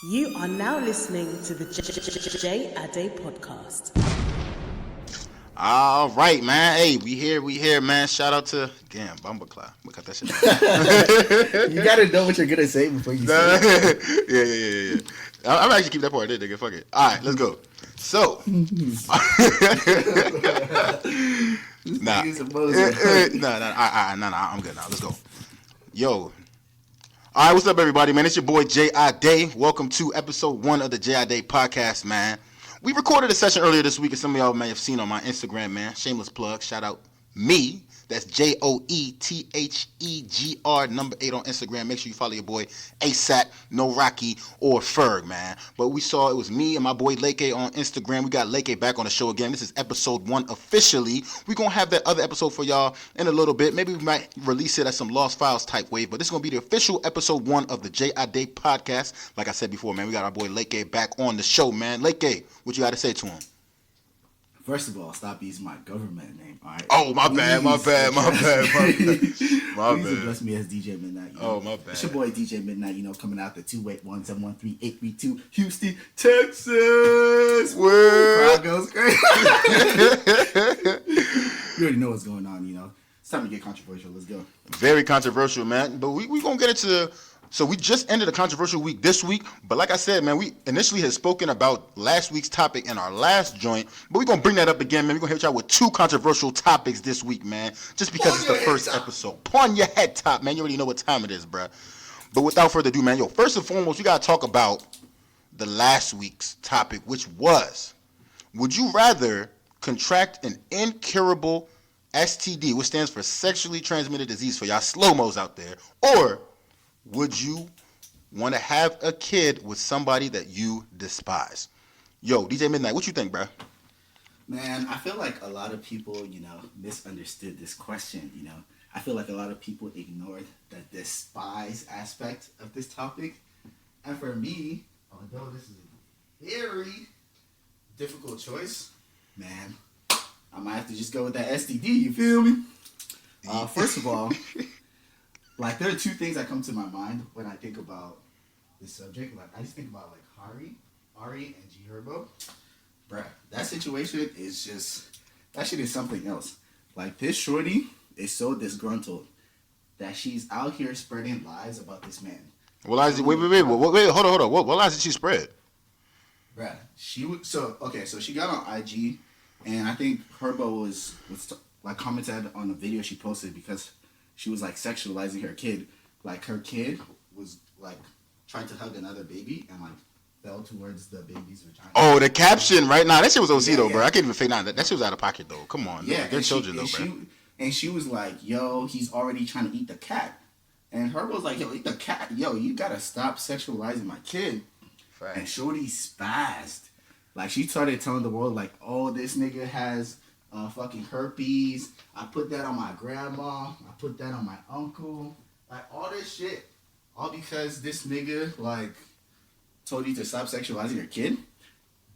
You are now listening to the J Ade podcast. All right, man. Hey, we here, man. Shout out to Bumbleclaw. We cut that shit. You gotta know what you're gonna say before you say it. Yeah. I'm actually keep that part there, nigga. Fuck it. All right, let's go. So, nah, I'm good now. Let's go. Yo. All right, what's up, everybody, man? It's your boy, J.I. Day. Welcome to episode 1 of the J.I. Day podcast, man. We recorded a session earlier this week, and some of y'all may have seen on my Instagram, man. Shameless plug. Shout out me. That's JOETHEGR, number 8 on Instagram. Make sure you follow your boy ASAP, No Rocky, or Ferg, man. But we saw it was me and my boy Leke on Instagram. We got Leke back on the show again. This is episode 1 officially. We're going to have that other episode for y'all in a little bit. Maybe we might release it as some Lost Files type wave. But this is going to be the official episode 1 of the J.I. Day podcast. Like I said before, man, we got our boy Leke back on the show, man. Leke, what you got to say to him? First of all, stop using my government name, all right? Oh, my bad. Please address me as DJ Midnight. You know? Oh, my bad. It's your boy DJ Midnight, coming out the 281-713-832, Houston, Texas. Word. Crowd goes crazy. You already know what's going on, It's time to get controversial. Let's go. Very controversial, man. But we going to get into... So we just ended a controversial week this week, but like I said, man, we initially had spoken about last week's topic in our last joint, but we're going to bring that up again, man. We're going to hit y'all with 2 controversial topics this week, man, just because it's the first episode. Pawn your head top, man. You already know what time it is, bruh. But without further ado, man, first and foremost, we got to talk about the last week's topic, which was, would you rather contract an incurable STD, which stands for sexually transmitted disease for y'all slow-mos out there, or would you want to have a kid with somebody that you despise? Yo, DJ Midnight, what you think, bro? Man, I feel like a lot of people, misunderstood this question, I feel like a lot of people ignored the despise aspect of this topic. And for me, although this is a very difficult choice, man, I might have to just go with that STD, you feel me? First of all... Like, there are 2 things that come to my mind when I think about this subject. Like, I just think about, Ari and G Herbo. Bruh, that situation is just, that shit is something else. Like, this shorty is so disgruntled that she's out here spreading lies about this man. Well, wait, hold on. What lies did she spread? Bruh, so she got on IG, and I think Herbo was commented on a video she posted because she was sexualizing her kid. Like, her kid was trying to hug another baby and fell towards the baby's vagina. Oh, the caption, right? Nah, that shit was OC though, bro. I can't even fake that shit was out of pocket though. Come on, yeah, they're children though, bro. And she was like, "Yo, he's already trying to eat the cat," and her was like, "Yo, eat the cat. Yo, you gotta stop sexualizing my kid." Right. And shorty spazzed. Like, she started telling the world "Oh, this nigga has fucking herpes. I put that on my grandma. I put that on my uncle. All this shit. All because this nigga, told you to stop sexualizing your kid.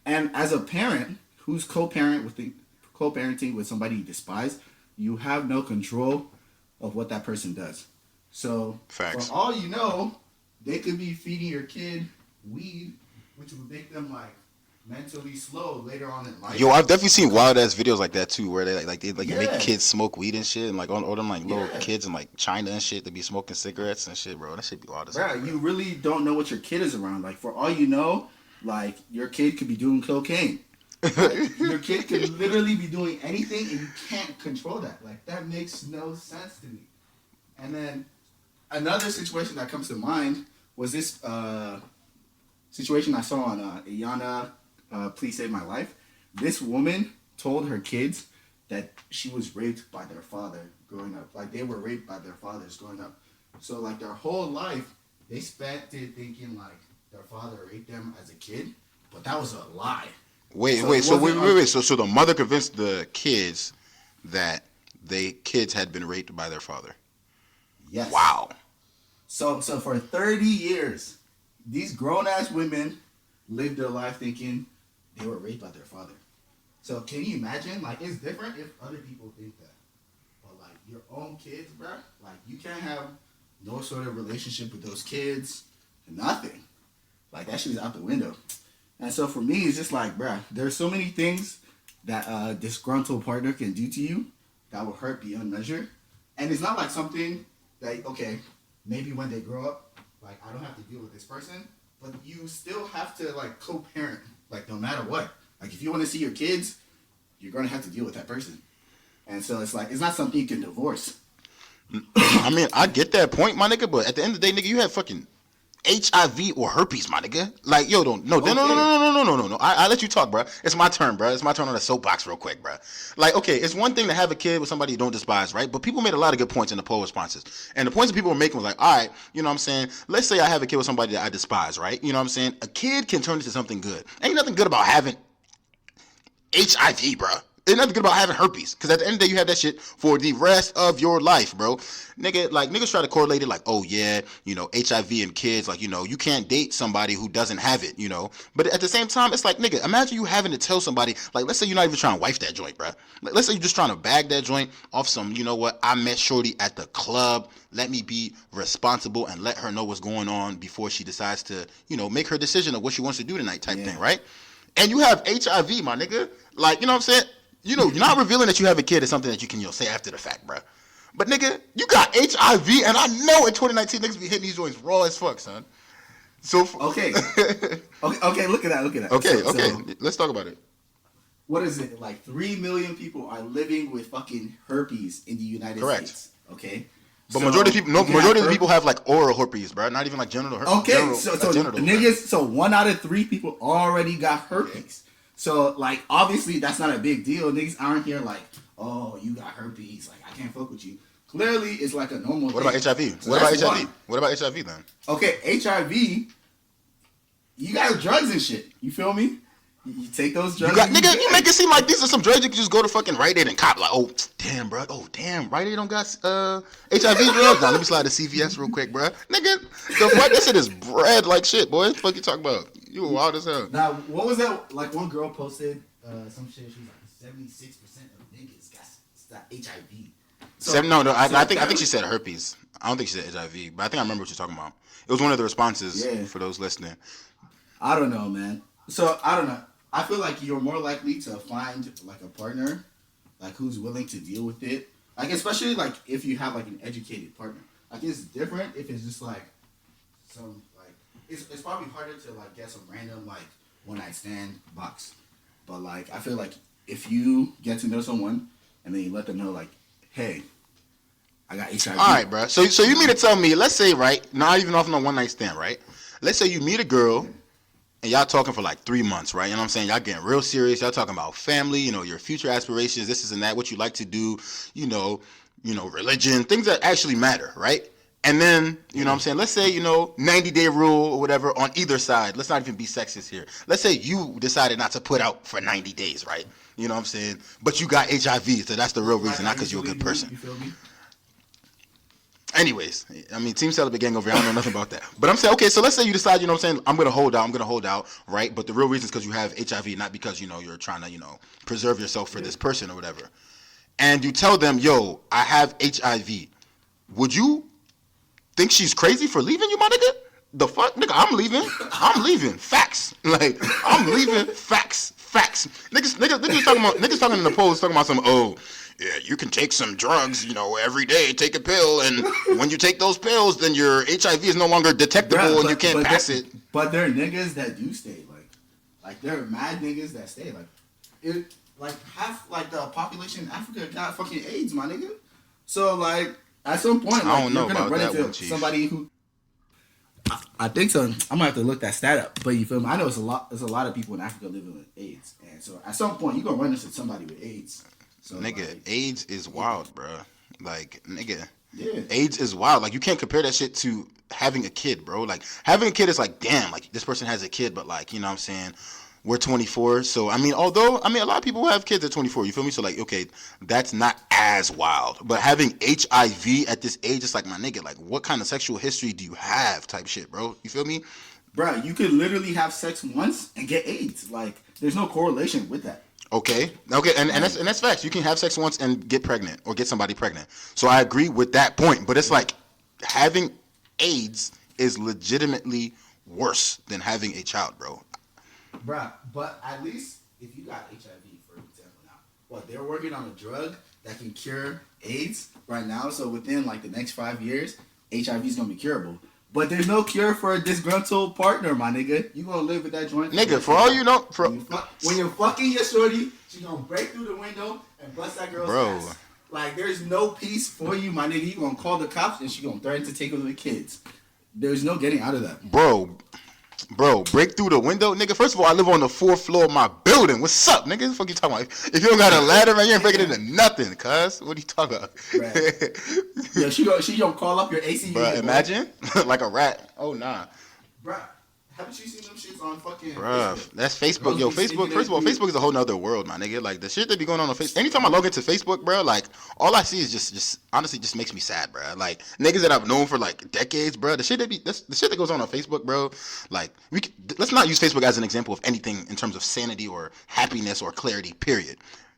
And as a parent who's co-parenting with somebody you despise, you have no control of what that person does. So, facts. For all you know, they could be feeding your kid weed, which would make them, mentally slow later on in life. Yo, I've definitely seen wild ass videos like that too, where they make kids smoke weed and shit, and all them little kids in China and shit, they be smoking cigarettes and shit, bro. That shit be wild as hell. Bro, you really don't know what your kid is around. For all you know, your kid could be doing cocaine. Your kid could literally be doing anything, and you can't control that. That makes no sense to me. And then another situation that comes to mind was this situation I saw on Iyanla. Please Save My Life. This woman told her kids that she was raped by their father growing up. They were raped by their fathers growing up. So, their whole life, they spent it thinking, their father raped them as a kid. But that was a lie. Wait. So the mother convinced the kids that kids had been raped by their father? Yes. Wow. So for 30 years, these grown-ass women lived their life thinking they were raped by their father. So can you imagine? It's different if other people think that. But your own kids, bro, you can't have no sort of relationship with those kids. Nothing. Like that shit is out the window. And so for me, it's just like, bruh, there's so many things that a disgruntled partner can do to you that will hurt beyond measure. And it's not like something that, okay, maybe when they grow up, like I don't have to deal with this person, but you still have to like co-parent, like no matter what. Like if you want to see your kids, you're gonna have to deal with that person. And so it's like it's not something you can divorce. I mean, I get that point, my nigga, but at the end of the day, nigga, you have fucking HIV or herpes, my nigga. Like, yo, don't, no, okay. no. I let you talk, bro. It's my turn, bro. It's my turn on the soapbox real quick, bro. Like, okay, it's one thing to have a kid with somebody you don't despise, right? But people made a lot of good points in the poll responses. And the points that people were making was like, all right, you know what I'm saying? Let's say I have a kid with somebody that I despise, right? You know what I'm saying? A kid can turn into something good. Ain't nothing good about having HIV, bro. There's nothing good about having herpes, because at the end of the day, you have that shit for the rest of your life, bro. Nigga, like, niggas try to correlate it like, oh, yeah, you know, HIV and kids, like, you know, you can't date somebody who doesn't have it, you know. But at the same time, it's like, nigga, imagine you having to tell somebody, like, let's say you're not even trying to wife that joint, bro. Let's say you're just trying to bag that joint off some, you know what, I met shorty at the club, let me be responsible and let her know what's going on before she decides to, you know, make her decision of what she wants to do tonight type thing, right? And you have HIV, my nigga. Like, you know what I'm saying? You know, you're not revealing that you have a kid is something that you can, you know, say after the fact, bro. But nigga, you got HIV, and I know in 2019 niggas be hitting these joints raw as fuck, son. So okay, look at that. Okay, let's talk about it. What is it? Like 3 million people are living with fucking herpes in the United States. Okay. But majority of the people have like oral herpes, bro. Not even like genital herpes. Okay, so niggas, so 1 out of 3 people already got herpes. So, like, obviously, that's not a big deal. Niggas aren't here like, oh, you got herpes. Like, I can't fuck with you. Clearly, it's like a normal thing. What about HIV? So what about HIV? What about HIV, then? Okay, HIV, you got drugs and shit. You feel me? You take those drugs. Nigga, you make it seem like these are some drugs you can just go to fucking Rite Aid and cop. Like, oh, damn, bro. Oh, damn, Rite Aid don't got HIV drugs. Now, let me slide to CVS real quick, bro. Nigga, the fuck, this shit is bread like shit, boy. What the fuck you talking about? You wild as hell. Now, what was that? Like, one girl posted some shit. She was like, 76% of niggas got HIV. So, I think she said herpes. I don't think she said HIV, but I think I remember what you're talking about. It was one of the responses for those listening. I don't know, man. So, I don't know. I feel like you're more likely to find, like, a partner, like, who's willing to deal with it. Like, especially, like, if you have, like, an educated partner. Like, it's different if it's just, like, some, like, it's probably harder to, like, get some random, like, one-night stand box. But, like, I feel like if you get to know someone and then you let them know, like, hey, I got HIV. All right, bro. So you mean to tell me, let's say, right, not even off no one-night stand, right? Let's say you meet a girl and y'all talking for like 3 months, right? You know what I'm saying? Y'all getting real serious. Y'all talking about family, you know, your future aspirations, this is and that, what you like to do, you know, religion, things that actually matter, right? And then, you know what I'm saying, let's say, you know, 90-day rule or whatever on either side. Let's not even be sexist here. Let's say you decided not to put out for 90 days, right? You know what I'm saying? But you got HIV, so that's the real reason, not because you're a good person. You feel me? Anyways, I mean, Team Celibate Gang over here, I don't know nothing about that. But I'm saying, okay, so let's say you decide, you know what I'm saying, I'm going to hold out, right? But the real reason is because you have HIV, not because, you know, you're trying to, you know, preserve yourself for this person or whatever. And you tell them, yo, I have HIV. Would you think she's crazy for leaving you, my nigga? The fuck? Nigga, I'm leaving. Facts. Like, I'm leaving. Facts. Niggas talking in the polls, talking about some, oh, yeah, you can take some drugs, you know, every day, take a pill, and when you take those pills, then your HIV is no longer detectable and you can't pass it. But there are niggas that do stay, like there are mad niggas that stay, like half, like the population in Africa got fucking AIDS, my nigga. So like at some point, like, you're gonna run into somebody who. I think so. I'm gonna have to look that stat up, but you feel me? I know there's a lot of people in Africa living with AIDS, and so at some point you're gonna run into somebody with AIDS. So, nigga, like, AIDS is wild, bro. Like, nigga, yeah. AIDS is wild. Like, you can't compare that shit to having a kid, bro. Like, having a kid is like, damn, like, this person has a kid, but, like, you know what I'm saying? We're 24, so, I mean, a lot of people have kids at 24, you feel me? So, like, okay, that's not as wild. But having HIV at this age, it's like, my nigga, like, what kind of sexual history do you have type shit, bro? You feel me? Bro, you could literally have sex once and get AIDS. Like, there's no correlation with that. Okay, and that's facts. You can have sex once and get pregnant or get somebody pregnant. So I agree with that point. But it's like having AIDS is legitimately worse than having a child, bro. Bruh, but at least if you got HIV, for example, now, they're working on a drug that can cure AIDS right now. So within like the next 5 years, HIV is gonna be curable. But there's no cure for a disgruntled partner, my nigga. You gonna live with that joint? Nigga, for all you know, when you're fucking your shorty, she gonna break through the window and bust that girl's ass. Like, there's no peace for you, my nigga. You gonna call the cops and she gonna threaten to take over the kids. There's no getting out of that. Bro, break through the window? Nigga, first of all, I live on the 4th floor of my building. What's up, nigga? What the fuck you talking about? If you don't got a ladder, man, you ain't breaking into nothing, cuz. What are you talking about? Right. Yo, she gonna call up your AC. Bro, imagine? Like a rat. Oh, nah. Bro, haven't you seen them shits on fucking Bruh, Facebook? that's Facebook. Yo, Facebook, first of all, Facebook is a whole nother world, my nigga. Like, the shit that be going on Facebook. Anytime I log into Facebook, bro, like, all I see is just honestly just makes me sad, bro. Like, niggas that I've known for, like, decades, bro. The shit that goes on Facebook, bro. Like, let's not use Facebook as an example of anything in terms of sanity or happiness or clarity, period.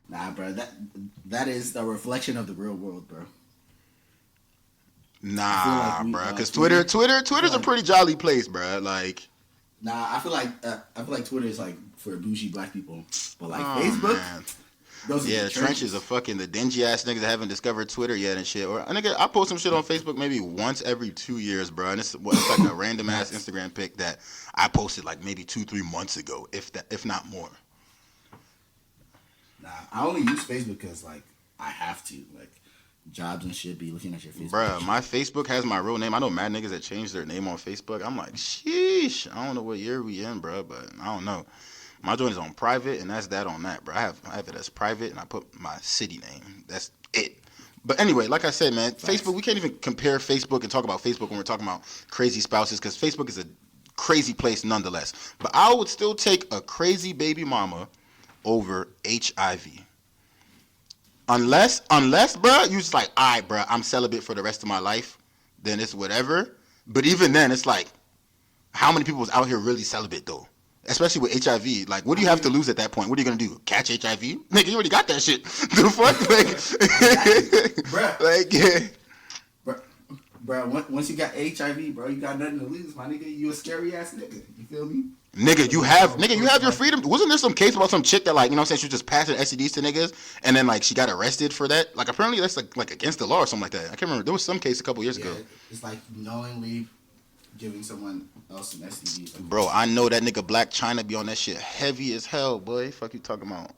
Nah, bro, that is a reflection of the real world, bro. Nah, bro, because Twitter's a pretty jolly place, bro. Like, nah, I feel like Twitter is like for bougie black people, but like Facebook, man. Those are the trenches of fucking the dingy ass niggas that haven't discovered Twitter yet and shit. Or nigga, I post some shit on Facebook maybe once every 2 years, bro. And it's like a random ass Instagram pic that I posted like maybe 2-3 months ago, if not more. Nah, I only use Facebook because like I have to, like, jobs and shit, be looking at your Facebook. Bruh, my Facebook has my real name. I know mad niggas that changed their name on Facebook. I'm like, sheesh. I don't know what year we in, bruh, but I don't know. My joint is on private, and that's that on that, bro. I have it as private, and I put my city name. That's it. But anyway, like I said, man, Facebook, we can't even compare Facebook and talk about Facebook when we're talking about crazy spouses, because Facebook is a crazy place nonetheless. But I would still take a crazy baby mama over HIV. Unless, bro, you just like, all right, bro, I'm celibate for the rest of my life, then it's whatever. But even then, it's like, how many people was out here really celibate, though? Especially with HIV. Like, what do you have to lose at that point? What are you going to do? Catch HIV? Nigga, you already got that shit. The fuck? Like, bruh. Like, yeah. Bruh, once you got HIV, bro, you got nothing to lose, my nigga. You a scary ass nigga. You feel me? Nigga, you have your freedom. Wasn't there some case about some chick that, like, you know what I'm saying, she was just passing STDs to niggas, and then, like, she got arrested for that? Like, apparently that's, like against the law or something like that. I can't remember. There was some case a couple years ago. It's like knowingly giving someone else an STD. Like, bro, I know that nigga Black China be on that shit heavy as hell, boy. Fuck you talking about.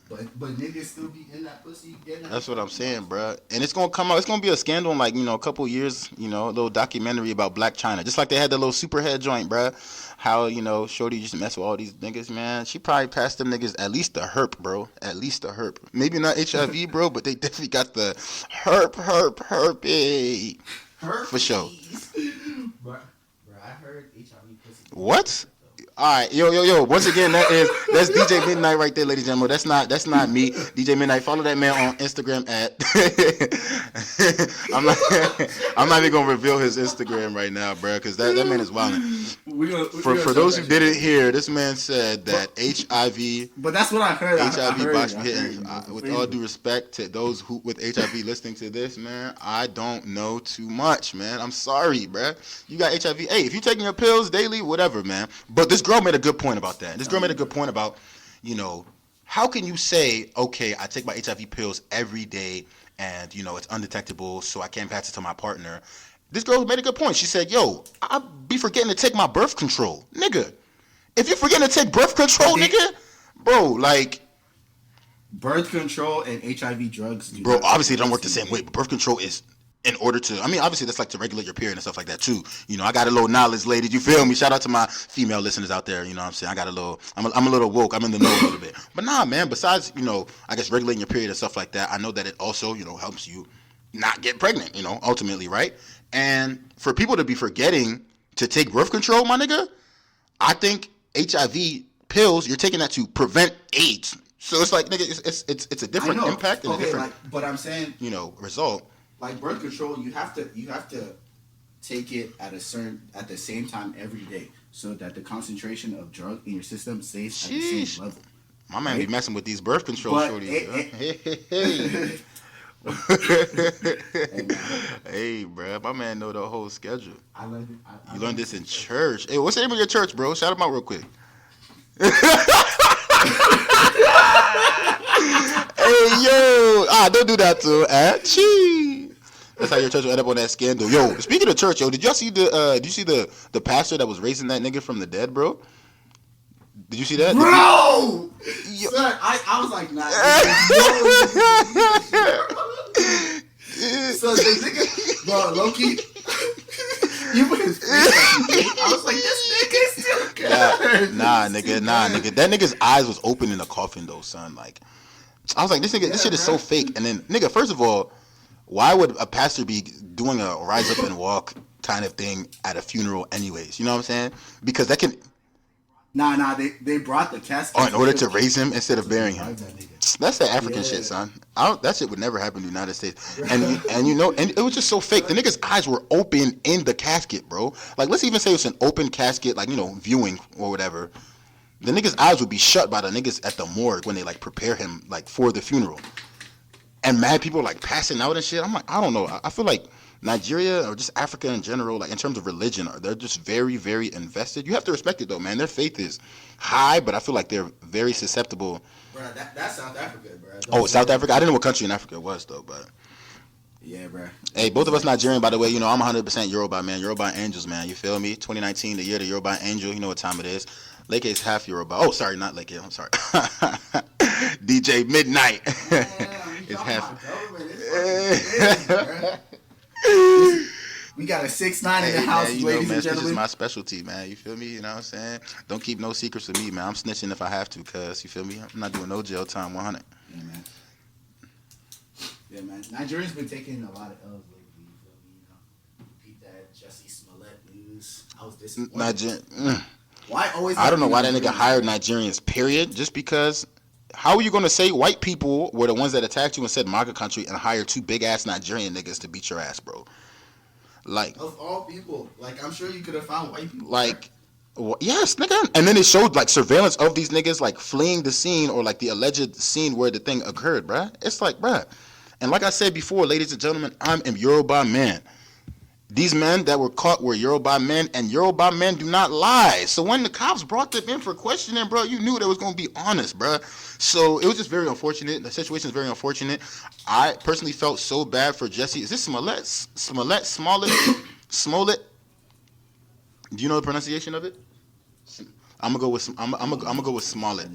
But niggas still be in that pussy. That's what I'm saying, bro. And it's gonna come out. It's gonna be a scandal in, like, you know, a couple years. You know, a little documentary about Black China, just like they had that little superhead joint, bro. How, you know, shorty just mess with all these niggas, man. She probably passed them niggas at least the herp, bro. At least the herp. Maybe not HIV, bro, but they definitely got the herpy. For sure. Bro, I heard HIV pussy. What? All right, yo. Once again, that's DJ Midnight right there, ladies and gentlemen. That's not me. DJ Midnight. Follow that man on Instagram at. I'm not even gonna reveal his Instagram right now, bro, because that man is wilding. For those who didn't hear, this man said that HIV. But that's what I heard. HIV box be hitting. With all due respect to those who with HIV listening to this, man, I don't know too much, man. I'm sorry, bro. You got HIV. Hey, if you're taking your pills daily, whatever, man. But this girl made a good point about that. This girl made a good point about, you know, how can you say, okay, I take my HIV pills every day and, you know, it's undetectable, so I can't pass it to my partner. This girl made a good point. She said, yo, I be forgetting to take my birth control. Nigga, if you're forgetting to take birth control, nigga, bro, like. Birth control and HIV drugs. Bro, obviously they don't work the same way, but birth control is in order to, I mean, obviously that's like to regulate your period and stuff like that too. You know, I got a little knowledge, ladies. You feel me? Shout out to my female listeners out there. You know what I'm saying? I got a little, I'm a little woke. I'm in the know a little bit. But nah, man, besides, you know, I guess regulating your period and stuff like that, I know that it also, you know, helps you not get pregnant, you know, ultimately, right? And for people to be forgetting to take birth control, my nigga, I think HIV pills, you're taking that to prevent AIDS. So it's like, nigga, it's a different impact and a different, like, but I'm saying, you know, result. Like birth control, you have to take it at the same time every day, so that the concentration of drug in your system stays at the same level. My man be messing with these birth control shorties. Hey, man. Hey, bro, my man know the whole schedule. I learned it. I You learned learned this in church. Hey, what's the name of your church, bro? Shout them out real quick. Hey, yo. Don't do that too. Chee. That's how your church will end up on that scandal. Yo, speaking of church, yo, did you see the pastor that was raising that nigga from the dead, bro? Did you see that? Bro! Yo. Son, I was like, nah. So the nigga, bro, Loki, you put his face I was like, this nigga still good. Nah, nigga. That nigga's eyes was open in the coffin though, son. Like, I was like, this shit is so fake. And then, nigga, first of all, why would a pastor be doing a rise up and walk kind of thing at a funeral anyways? You know what I'm saying? Because that can... Nah, they brought the casket. in order to raise him instead of burying him. That's the African shit, son. That shit would never happen in the United States. And it was just so fake. The nigga's eyes were open in the casket, bro. Like, let's even say it's an open casket, like, viewing or whatever. The nigga's eyes would be shut by the niggas at the morgue when they, like, prepare him, like, for the funeral. And mad people, like, passing out and shit. I'm like, I don't know. I feel like Nigeria or just Africa in general, like in terms of religion, they're just very, very invested. You have to respect it though, man. Their faith is high, but I feel like they're very susceptible. Bro, that's South Africa, bro. Oh, South Africa? I didn't know what country in Africa it was though, but yeah, bro. Hey, both of us Nigerian, by the way. I'm 100% Yoruba, man. Yoruba Angels, man. You feel me? 2019, the year of the Yoruba Angel. You know what time it is. Leke is half Yoruba. Oh, sorry, not Leke. I'm sorry. DJ Midnight. It's half. We got a 6'9" in the house, man, ladies man, and gentlemen. This is my specialty, man. You feel me? You know what I'm saying? Don't keep no secrets with me, man. I'm snitching if I have to, cuz. You feel me? I'm not doing no jail time, 100. Yeah, man. Nigerians been taking a lot of L's lately. You feel me? Beat that Jussie Smollett news. I was disappointed. Why always? I don't know why that nigga hired Nigerians, period. Just because. How are you going to say white people were the ones that attacked you and said MAGA country and hired two big-ass Nigerian niggas to beat your ass, bro? Like, of all people, like, I'm sure you could have found white people. Like, yes, nigga. And then it showed, like, surveillance of these niggas, like, fleeing the scene or, like, the alleged scene where the thing occurred, bruh. It's like, bruh. And like I said before, ladies and gentlemen, I'm a Yoruba man. These men that were caught were Yoruba men, and Yoruba men do not lie. So when the cops brought them in for questioning, bro, you knew they was going to be honest, bro. So it was just very unfortunate. The situation is very unfortunate. I personally felt so bad for Jesse. Is this Smollett? Smollett? Do you know the pronunciation of it? I'm gonna go with Smollett.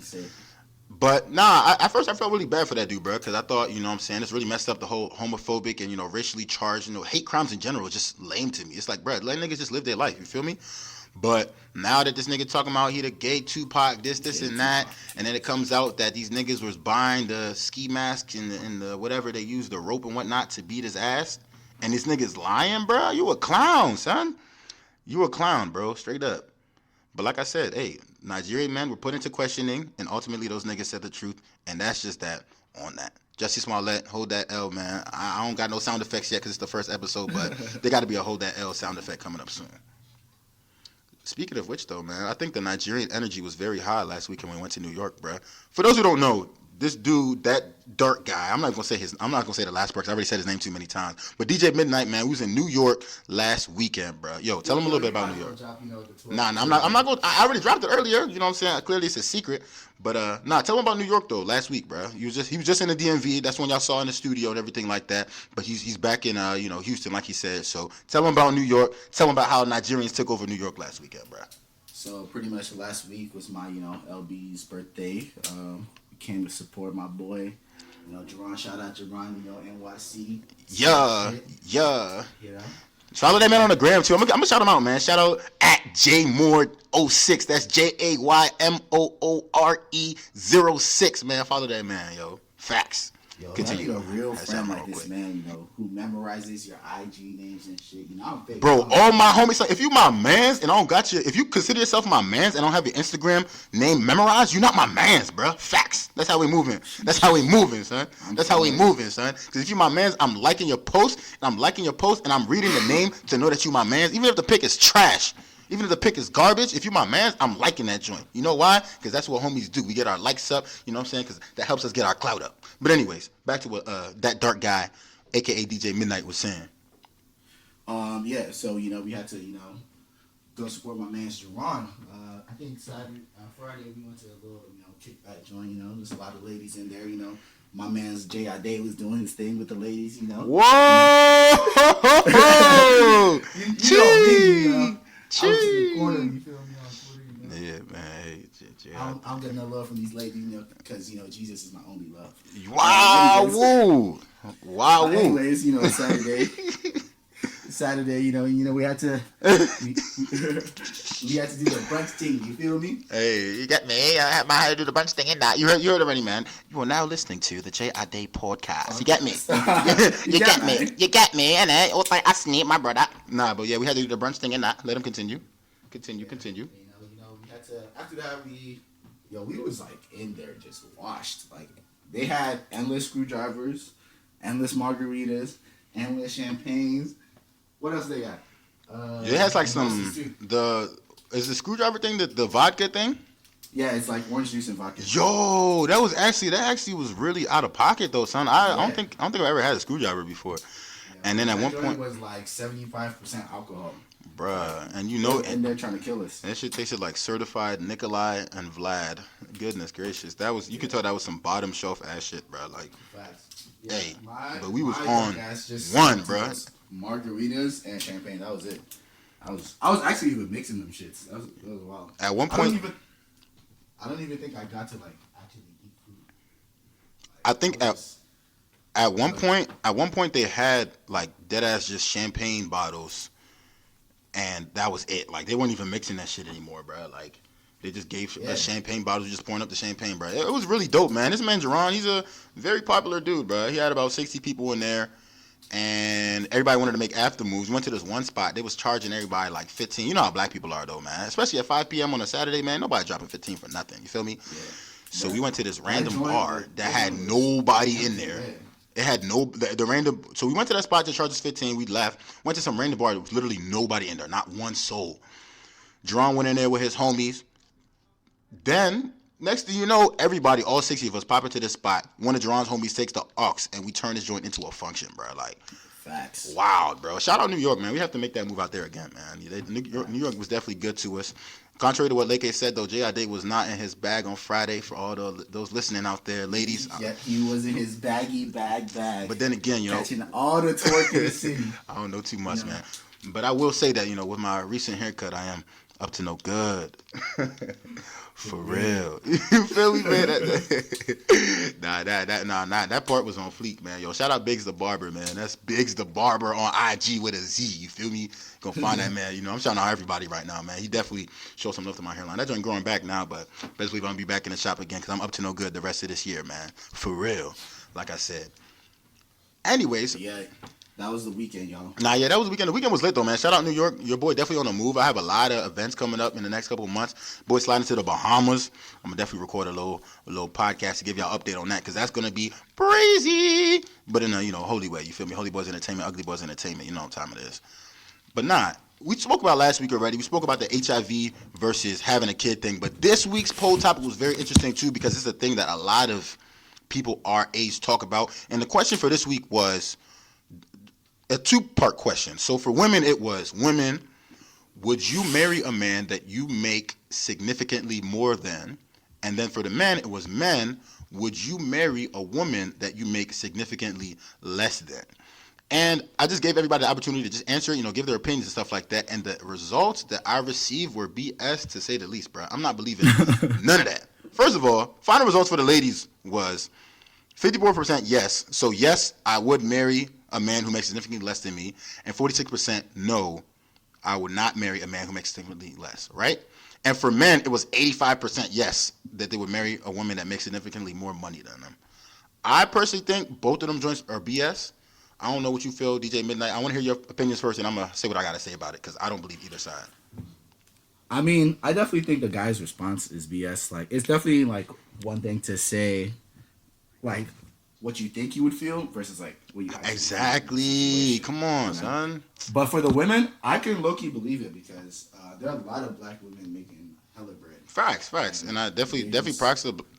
But nah, at first I felt really bad for that dude, bro, because I thought, you know what I'm saying, it's really messed up the whole homophobic and, racially charged, hate crimes in general is just lame to me. It's like, bro, let niggas just live their life, you feel me? But now that this nigga talking about he the gay Tupac, this and that, and then it comes out that these niggas was buying the ski mask and the whatever they use, the rope and whatnot to beat his ass, and this nigga's lying, bro, you a clown, son. You a clown, bro, straight up. But like I said, hey, Nigerian men were put into questioning, and ultimately those niggas said the truth, and that's just that on that. Jussie Smollett, hold that L, man. I don't got no sound effects yet because it's the first episode, but there got to be a hold that L sound effect coming up soon. Speaking of which, though, man, I think the Nigerian energy was very high last week when we went to New York, bro. For those who don't know, this dude, that dark guy, I'm not gonna say the last part because I already said his name too many times. But DJ Midnight, man, we was in New York last weekend, bro. Yo, tell him a little bit about New York. Nah, I'm not going. I already dropped it earlier. You know what I'm saying? Clearly it's a secret. But tell him about New York though. Last week, bro. He was just in the DMV. That's when y'all saw in the studio and everything like that. But he's back in Houston, like he said. So tell him about New York. Tell him about how Nigerians took over New York last weekend, bro. So pretty much last week was my LB's birthday. Came to support my boy. Jerron, shout out Jerron, NYC. Yeah. Follow that man on the gram too. I'm gonna shout him out, man. Shout out at JMoore06. That's JAYMOORE06, man. Follow that man, yo. Facts. Yo, continue. A real friend like this, man, who memorizes your IG names and shit. I'm fake. Bro, all my homies, if you my mans and I don't got you, if you consider yourself my mans and I don't have your Instagram name memorized, you're not my mans, bro. Facts. That's how we moving. Son. That's how we moving, son. Because if you my mans, I'm liking your post, and I'm reading the name to know that you my mans, even if the pic is trash. Even if the pick is garbage, if you're my man, I'm liking that joint. You know why? Because that's what homies do. We get our likes up, you know what I'm saying? Because that helps us get our clout up. But anyways, back to what that dark guy, a.k.a. DJ Midnight, was saying. Yeah, so, we had to, go support my man, Jerron. I think Friday, we went to a little, kickback joint, there's a lot of ladies in there, My man's J.I. Day was doing his thing with the ladies, Whoa! you know, I was in the corner, you feel me, on Twitter, Yeah, man. Hey, I don't get no love from these ladies, because, Jesus is my only love. Wow, woo. Wow, woo. Anyways, Saturday, we had to we had to do the brunch thing. You feel me? Hey, you get me? I had to do the brunch thing and that. You heard already, man. You are now listening to the J.I. Day podcast. You get me? you get me? You get me? And it was like I sneak my brother. Nah, but yeah, we had to do the brunch thing and that. Let him continue. Continue. We had to. After that, we was like in there just washed. Like they had endless screwdrivers, endless margaritas, endless champagnes. What else they got? It has like is the screwdriver thing the vodka thing? Yeah, it's like orange juice and vodka. Yo, that actually was really out of pocket though, son. I don't think I've ever had a screwdriver before. Yeah, and then at one point it was like 75% alcohol. Bruh, and and they're trying to kill us. That shit tasted like certified Nikolai and Vlad. Goodness gracious, you could tell that was some bottom shelf ass shit, bro. Like, yeah, hey, but we was on one, bro. Margaritas and champagne. That was it. I was actually even mixing them shits. That was wild. At one point, I don't even think I got to like actually eat food. I think at one point they had like dead ass just champagne bottles, and that was it. Like they weren't even mixing that shit anymore, bro. Like they just gave us champagne bottles, just pouring up the champagne, bro. It was really dope, man. This man Jerron, he's a very popular dude, bro. He had about 60 people in there. And everybody wanted to make after moves. We went to this one spot. They was charging everybody like 15. You know how black people are though, man. Especially at 5 p.m. on a Saturday, man. Nobody dropping 15 for nothing. You feel me? Yeah. So we went to this random bar that had nobody in there. It had the random. So we went to that spot that charged us 15. We left. Went to some random bar. There was literally nobody in there. Not one soul. Jerron went in there with his homies. Then next thing you know, everybody, all 60 of us, pop into this spot. One of Jerron's homies takes the aux, and we turn this joint into a function, bro. Like, facts. Wow, bro. Shout out New York, man. We have to make that move out there again, man. New York was definitely good to us. Contrary to what Leke said, though, J.I. Day was not in his bag on Friday for all those listening out there, ladies. Yeah, he was in his baggy bag. But then again, catching all the twerk in the city. I don't know too much, man. But I will say that, with my recent haircut, I am up to no good. For real. You feel me, man? That part was on fleek, man. Yo, shout out Biggs the Barber, man. That's Biggs the Barber on IG with a Z. You feel me? Go find that man. I'm shouting out everybody right now, man. He definitely showed some love to my hairline. That joint growing back now, but best believe I'm going to be back in the shop again because I'm up to no good the rest of this year, man. For real. Like I said. Anyways. Yeah. That was the weekend, y'all. That was the weekend. The weekend was lit, though, man. Shout out New York. Your boy definitely on the move. I have a lot of events coming up in the next couple of months. Boy sliding to the Bahamas. I'm going to definitely record a little podcast to give y'all an update on that because that's going to be crazy. But in a, holy way. You feel me? Holy Boys Entertainment, Ugly Boys Entertainment. You know what time it is. But we spoke about last week already. We spoke about the HIV versus having a kid thing. But this week's poll topic was very interesting, too, because it's a thing that a lot of people our age talk about. And the question for this week was a two-part question. So for women, it was, women, would you marry a man that you make significantly more than? And then for the men, it was, men, would you marry a woman that you make significantly less than? And I just gave everybody the opportunity to just answer, give their opinions and stuff like that. And the results that I received were BS, to say the least, bro. I'm not believing none of that. First of all, final results for the ladies was 54% yes. So yes, I would marry a man who makes significantly less than me, and 46% no, I would not marry a man who makes significantly less, right? And for men, it was 85% yes, that they would marry a woman that makes significantly more money than them. I personally think both of them joints are BS. I don't know what you feel, DJ Midnight. I want to hear your opinions first, and I'm going to say what I got to say about it, because I don't believe either side. I mean, I definitely think the guy's response is BS. Like, it's definitely, like, one thing to say, like, what you think you would feel versus like what you actually Exactly. Come on, you know? son. But for the women, I can low-key believe it because there are a lot of black women making hella bread. Facts. And I definitely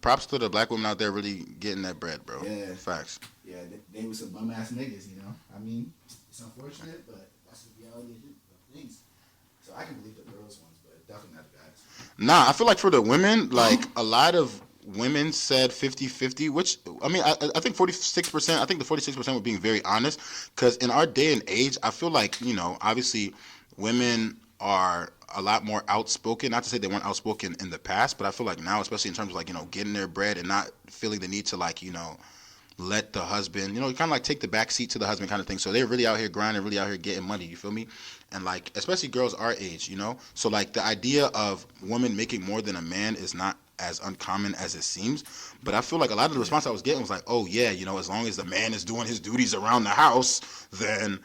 props to the black women out there really getting that bread, bro. Yeah. Facts. Yeah, they was some bum ass niggas, you know. I mean, it's unfortunate, but that's the reality of things. So I can believe the girls ones, but definitely not the guys. Nah, I feel like for the women, like a lot of women said 50-50, which I mean, I think 46%. I think the 46% were being very honest, because in our day and age, I feel like obviously, women are a lot more outspoken. Not to say they weren't outspoken in the past, but I feel like now, especially in terms of like getting their bread and not feeling the need to like let the husband, kind of like take the back seat to the husband kind of thing. So they're really out here grinding, really out here getting money, you feel me? And like, especially girls our age, So like the idea of women making more than a man is not as uncommon as it seems. But I feel like a lot of the response I was getting was like, oh yeah, as long as the man is doing his duties around the house, then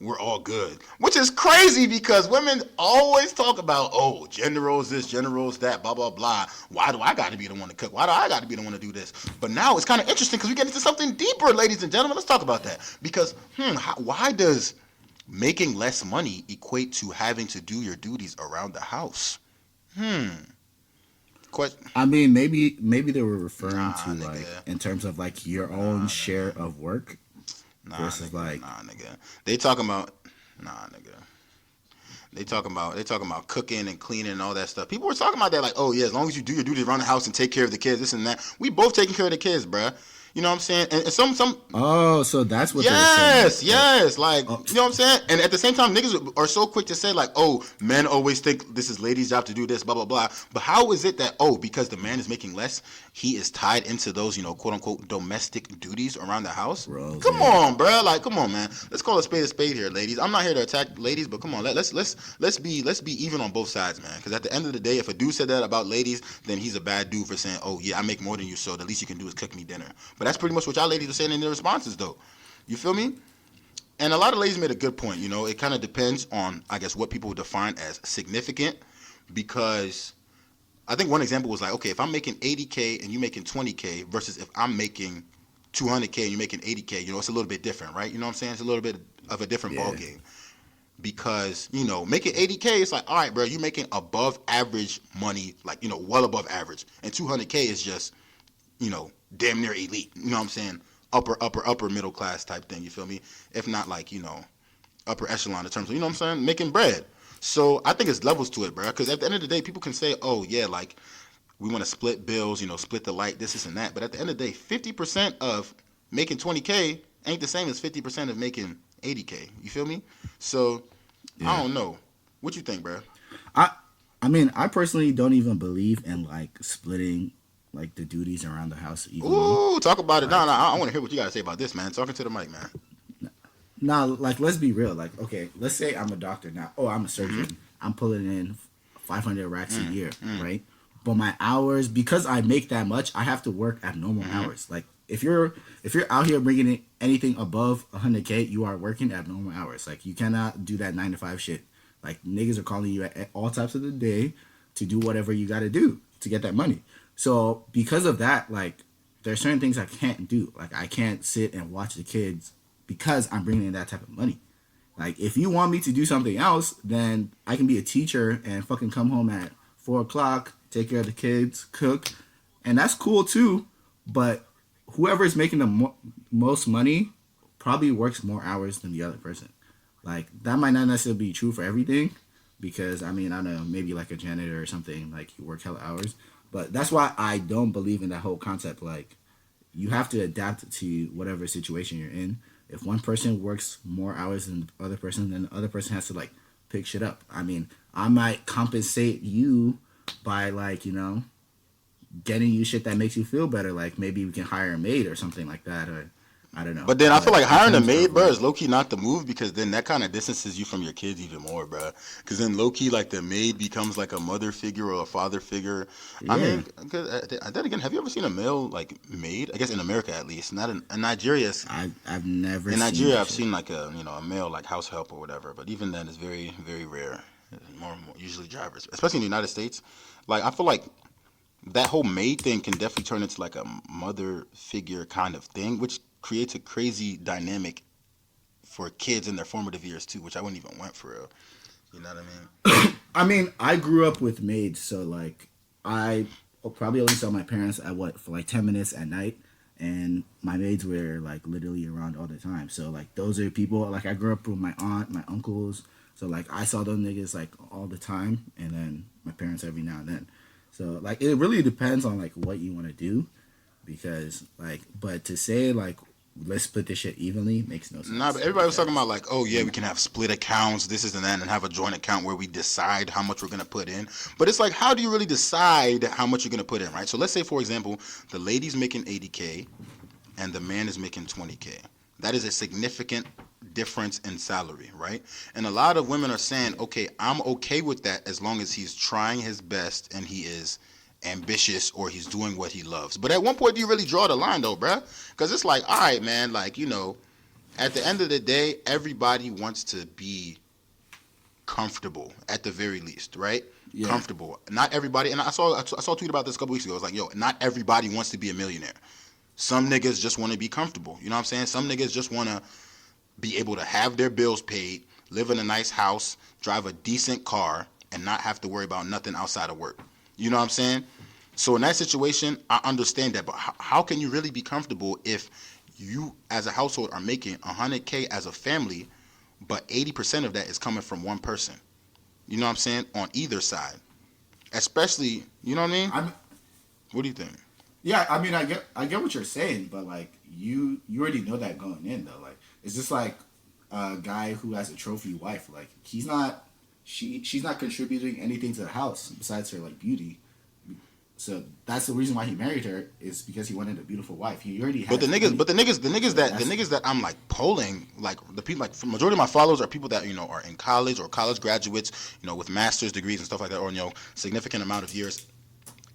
we're all good. Which is crazy because women always talk about, oh, gender roles this, gender roles that, blah, blah, blah. Why do I got to be the one to cook? Why do I got to be the one to do this? But now it's kind of interesting because we get into something deeper, ladies and gentlemen. Let's talk about that. Because, why does making less money equate to having to do your duties around the house? Question. I mean, maybe they were referring to nigga. like in terms of like your own share of work versus nigga, like nigga. They talking about nigga. They talking about cooking and cleaning and all that stuff. People were talking about that like, oh yeah, as long as you do your duties around the house and take care of the kids, this and that. We both taking care of the kids, bruh. You know what I'm saying? And some. Oh, so that's what. Yes. Like, you know what I'm saying? And at the same time, niggas are so quick to say like, oh, men always think this is ladies' job to do this, blah blah blah. But how is it that because the man is making less, he is tied into those quote unquote domestic duties around the house? Come on, bro. Like, come on, man. Let's call a spade here, ladies. I'm not here to attack ladies, but come on, let's be even on both sides, man. Because at the end of the day, if a dude said that about ladies, then he's a bad dude for saying, oh yeah, I make more than you, so the least you can do is cook me dinner. But that's pretty much what y'all ladies are saying in their responses, though. You feel me? And a lot of ladies made a good point. It kind of depends on, I guess, what people define as significant. Because I think one example was like, okay, if I'm making 80K and you making 20K versus if I'm making 200K and you're making 80K, it's a little bit different, right? You know what I'm saying? It's a little bit of a different ball game. Because, making 80K, it's like, all right, bro, you're making above average money, like, well above average. And 200K is just, damn near elite. You know what I'm saying? Upper middle class type thing. You feel me? If not like, upper echelon in terms of, you know what I'm saying? Making bread. So I think it's levels to it, bro. Because at the end of the day, people can say, oh, yeah, like, we want to split bills, split the light, this and that. But at the end of the day, 50% of making 20K ain't the same as 50% of making 80K. You feel me? So, yeah. I don't know. What you think, bro? I mean, I personally don't even believe in, like, splitting like the duties around the house. Ooh, talk about it. Like, no, I want to hear what you got to say about this, man. Talking to the mic, man. Now, like, let's be real. Like, okay, let's say I'm a doctor now. Oh, I'm a surgeon. Mm-hmm. I'm pulling in 500 racks a year, right? But my hours, because I make that much, I have to work at normal hours. Like, if you're out here bringing in anything above 100K, you are working at normal hours. Like, you cannot do that 9 to 5 shit. Like, niggas are calling you at all types of the day to do whatever you got to do to get that money. So because of that, like, there's certain things I can't do. Like, I can't sit and watch the kids because I'm bringing in that type of money. Like, if you want me to do something else, then I can be a teacher and fucking come home at 4 o'clock, take care of the kids, cook. And that's cool too. But whoever is making the most money probably works more hours than the other person. Like, that might not necessarily be true for everything. Because, I mean, I don't know, maybe like a janitor or something, like, you work hella hours. But that's why I don't believe in that whole concept. Like, you have to adapt to whatever situation you're in. If one person works more hours than the other person, then the other person has to, like, pick shit up. I mean, I might compensate you by, like, getting you shit that makes you feel better. Like, maybe we can hire a maid or something like that. Or, I don't know. But then I feel like hiring a maid, bro, is low-key not the move, because then that kind of distances you from your kids even more, bro. Because then low-key, like, the maid becomes like a mother figure or a father figure. Yeah. I mean, then again, have you ever seen a male, like, maid? I guess in America, at least. Not in Nigeria. I've never in Nigeria, I've seen, like, a male, like, house help or whatever. But even then, it's very, very rare. More usually drivers, especially in the United States. Like, I feel like that whole maid thing can definitely turn into like a mother figure kind of thing, which creates a crazy dynamic for kids in their formative years too, which I wouldn't even want for real. You know what I mean? I mean, I grew up with maids, so like I probably only saw my parents at what for like 10 minutes at night, and my maids were like literally around all the time. So like those are people like I grew up with my aunt, my uncles. So like I saw those niggas like all the time, and then my parents every now and then. So like it really depends on like what you want to do, because like but to say like let's split this shit evenly makes no sense. Nah, but everybody was talking about like, oh yeah, we can have split accounts, this is and that, and have a joint account where we decide how much we're gonna put in. But it's like, how do you really decide how much you're gonna put in, right? So let's say, for example, the lady's making 80K and the man is making 20K. That is a significant difference in salary, right? And a lot of women are saying, okay, I'm okay with that as long as he's trying his best and he is ambitious or he's doing what he loves. But at one point, do you really draw the line though, bruh? Because it's like, all right, man, like, you know, at the end of the day, everybody wants to be comfortable at the very least, right? Yeah. Comfortable. Not everybody, and I saw a tweet about this a couple weeks ago. I was like, yo, not everybody wants to be a millionaire. Some niggas just want to be comfortable. You know what I'm saying? Some niggas just want to be able to have their bills paid, live in a nice house, drive a decent car, and not have to worry about nothing outside of work. You know what I'm saying? So in that situation, I understand that. But how can you really be comfortable if you as a household are making 100K as a family, but 80% of that is coming from one person? You know what I'm saying? On either side. Especially, you know what I mean? What do you think? Yeah, I mean, I get what you're saying, but like you already know that going in though. Like it's just like a guy who has a trophy wife. Like she's not contributing anything to the house besides her like beauty. So that's the reason why he married her, is because he wanted a beautiful wife. He already has. But the niggas that I'm like polling, like the people, like the majority of my followers are people that, you know, are in college or college graduates, you know, with master's degrees and stuff like that, or, you know, significant amount of years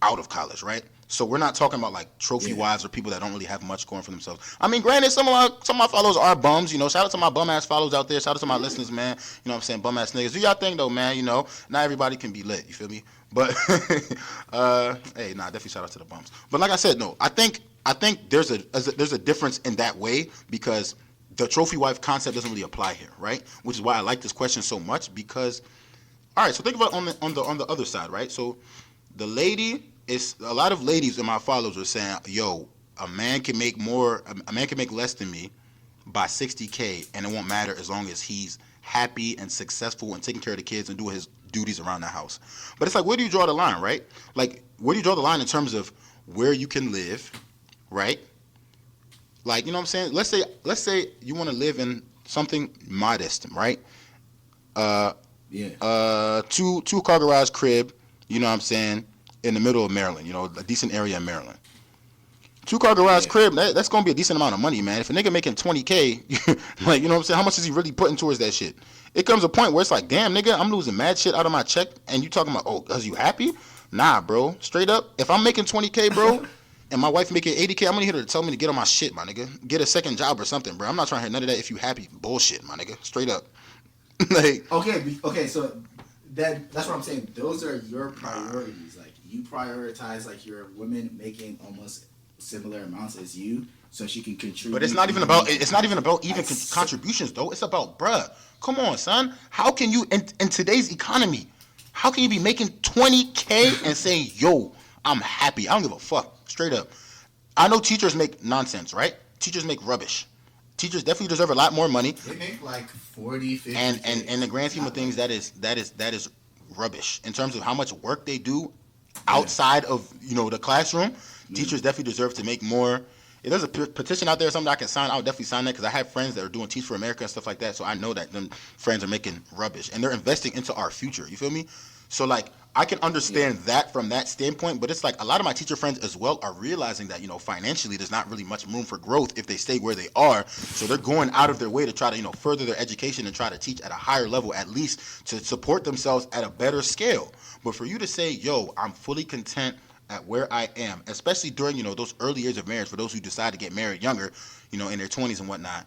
out of college, right? So we're not talking about like trophy wives or people that don't really have much going for themselves. I mean, granted, some of my followers are bums. You know, shout out to my bum ass followers out there. Shout out to my listeners, man. You know what I'm saying? Bum ass niggas. Do y'all thing though, man. You know, not everybody can be lit. You feel me? But hey, definitely shout out to the bums. But like I said, no, I think there's a difference in that way, because the trophy wife concept doesn't really apply here, right? Which is why I like this question so much, because all right, so think about on the other side, right? So the lady. It's a lot of ladies in my followers are saying, yo, a man can make less than me by 60K, and it won't matter as long as he's happy and successful and taking care of the kids and doing his duties around the house. But it's like, where do you draw the line, right? Like, where do you draw the line in terms of where you can live, right? Like, you know what I'm saying? Let's say you want to live in something modest, right? Two car garage crib, you know what I'm saying? In the middle of Maryland, you know, a decent area in Maryland. 2-car garage crib, that's going to be a decent amount of money, man. If a nigga making 20K, like, you know what I'm saying? How much is he really putting towards that shit? It comes a point where it's like, damn, nigga, I'm losing mad shit out of my check, and you talking about, oh, cause you happy? Nah, bro. Straight up, if I'm making 20K, bro, and my wife making 80K, I'm gonna hear her tell me to get on my shit, my nigga. Get a second job or something, bro. I'm not trying to hear none of that if you happy bullshit, my nigga. Straight up. Like, okay, so that's what I'm saying. Those are your priorities. Like, you prioritize like your women making almost similar amounts as you, so she can contribute. But it's not even about contributions though. It's about, bruh, come on, son. How can you in today's economy? How can you be making 20K and saying, yo, I'm happy? I don't give a fuck. Straight up. I know teachers make nonsense, right? Teachers make rubbish. Teachers definitely deserve a lot more money. They make like 40, 50. And in the grand scheme of things, that is rubbish in terms of how much work they do outside of, you know, the classroom. Teachers definitely deserve to make more. If there's a petition out there or something I can sign, I would definitely sign that, because I have friends that are doing Teach for America and stuff like that, so I know that them friends are making rubbish and they're investing into our future. You feel me? So like, I can understand that from that standpoint, but it's like a lot of my teacher friends as well are realizing that, you know, financially there's not really much room for growth if they stay where they are. So they're going out of their way to try to, you know, further their education and try to teach at a higher level, at least to support themselves at a better scale. But for you to say, yo, I'm fully content at where I am, especially during, you know, those early years of marriage, for those who decide to get married younger, you know, in their 20s and whatnot,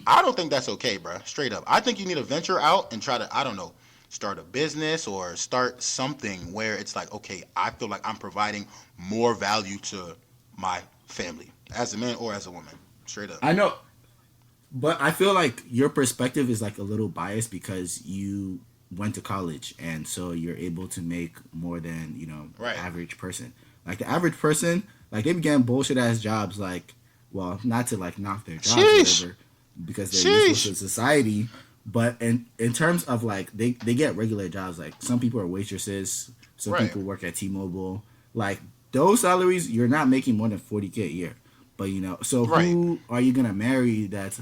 I don't think that's okay, bro. Straight up. I think you need to venture out and try to, I don't know, start a business or start something where it's like, okay, I feel like I'm providing more value to my family as a man or as a woman. Straight up. I know, but I feel like your perspective is like a little biased because you went to college and so you're able to make more than Right. average person. Like the average person, like they began bullshit ass jobs. Like, well, not to like knock their jobs or Sheesh. whatever, because they're useless Sheesh. to society. But in terms of like they get regular jobs. Like some people are waitresses, some Right. people work at T-Mobile. Like those salaries, you're not making more than 40K a year. But so Right. who are you gonna marry? That's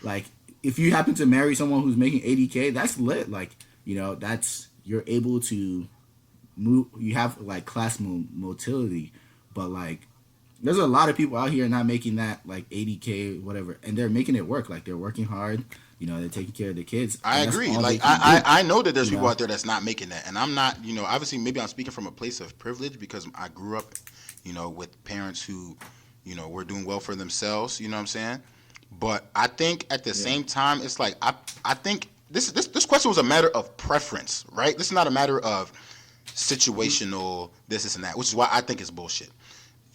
like if you happen to marry someone who's making 80K, that's lit. Like that's you're able to move. You have like class motility, but like there's a lot of people out here not making that like 80K whatever, and they're making it work. Like they're working hard. They're taking care of the kids. I and that's agree. all they Like can I know that there's you people know? out there that's not making that, and I'm not. Obviously, maybe I'm speaking from a place of privilege because I grew up, with parents who, were doing well for themselves. You know what I'm saying? But I think at the same time, it's like I think this question was a matter of preference, right? This is not a matter of situational this and that, which is why I think it's bullshit.